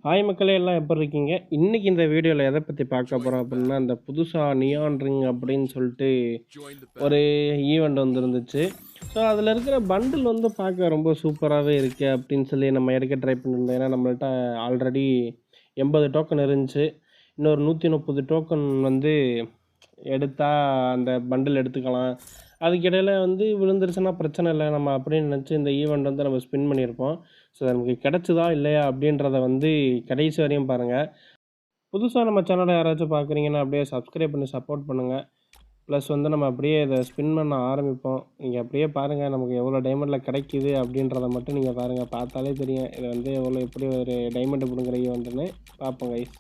Hi மக்களே எல்லாம் எப்படி இருக்கீங்க? இன்றைக்கி இந்த வீடியோவில் எதை பற்றி பார்க்க போகிறோம் அப்படின்னா, அந்த புதுசாக நியான் ரிங் அப்படின்னு சொல்லிட்டு ஒரு ஈவெண்ட் வந்துருந்துச்சு. ஸோ அதில் இருக்கிற பண்டில் வந்து பார்க்க ரொம்ப சூப்பராகவே இருக்குது அப்படின்னு சொல்லி நம்ம எடுக்க ட்ரை பண்ணியிருந்தோம். ஏன்னா நம்மள்ட்ட ஆல்ரெடி 80 டோக்கன் இருந்துச்சு. இன்னொரு 130 டோக்கன் வந்து எடுத்தால் அந்த பண்டில் எடுத்துக்கலாம். அதுக்கிடையில் வந்து விழுந்துருச்சுன்னா பிரச்சனை இல்லை, நம்ம அப்படின்னு நினச்சி இந்த ஈவெண்ட் வந்து நம்ம ஸ்பின் பண்ணியிருப்போம். ஸோ நமக்கு கிடச்சிதா இல்லையா அப்படின்றத வந்து கடைசி வரையும் பாருங்கள். புதுசாக நம்ம சேனலை யாராச்சும் பார்க்குறீங்கன்னா அப்படியே சப்ஸ்கிரைப் பண்ணி சப்போர்ட் பண்ணுங்கள். ப்ளஸ் வந்து நம்ம அப்படியே இதை ஸ்பின் பண்ண ஆரம்பிப்போம். நீங்கள் அப்படியே பாருங்கள் நமக்கு எவ்வளோ டைமண்டில் கிடைக்கிது அப்படின்றத மட்டும் நீங்கள் பாருங்கள். பார்த்தாலே தெரியும் இது வந்து எப்படி ஒரு டைமண்டு பிடுங்குற ஈவெண்ட்டுன்னு பார்ப்போம் கைஸ்.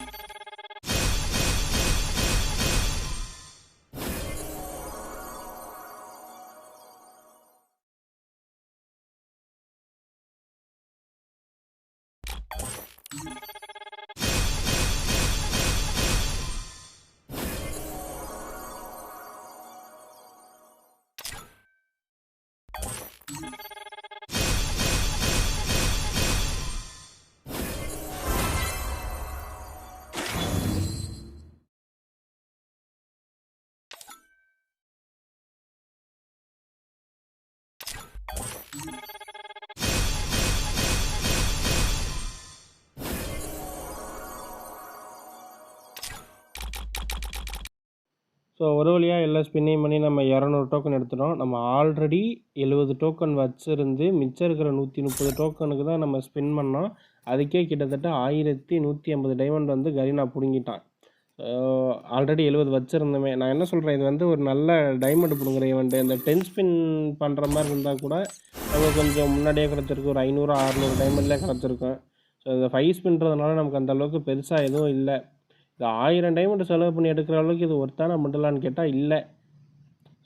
ஸோ ஒரு வழியாக எல்லாம் ஸ்பின்னிங் பண்ணி நம்ம 200 டோக்கன் எடுத்துட்டோம். நம்ம ஆல்ரெடி 70 டோக்கன் வச்சுருந்து மிச்சம் இருக்கிற 130 டோக்கனுக்கு தான் நம்ம ஸ்பின் பண்ணோம். அதுக்கே கிட்டத்தட்ட 1150 டைமண்ட் வந்து கரீனா பிடுங்கிட்டான். ஆல்ரெடி 70 வச்சுருந்தோமே. நான் என்ன சொல்கிறேன், இது வந்து ஒரு நல்ல டைமண்ட் பிடுங்குற ஈவெண்ட்டு. இந்த 10 ஸ்பின் பண்ணுற மாதிரி இருந்தால் கூட நமக்கு கொஞ்சம் முன்னாடியே கிடச்சிருக்கு. ஒரு 500 600 டைமண்ட்லேயே கிடச்சிருக்கும். ஸோ இந்த 5 ஸ்பின்றதுனால நமக்கு அந்தளவுக்கு பெருசாக எதுவும் இல்லை. இது 1000 டைமண்ட் செலவு பண்ணி எடுக்கிற அளவுக்கு இது ஒர்த்தான பண்டலான்னு கேட்டால் இல்லை.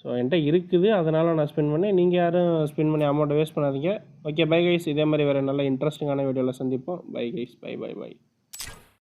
ஸோ என்கிட்ட இருக்குது, அதனால் நான் ஸ்பெண்ட் பண்ணேன். நீங்கள் யாரும் ஸ்பெண்ட் பண்ணி அமௌண்ட்டை வேஸ்ட் பண்ணாதீங்க. Okay, bye guys. இதே மாதிரி வேறு நல்ல இன்ட்ரெஸ்டிங்கான வீடியோவில் சந்திப்போம். Bye guys, bye bye by.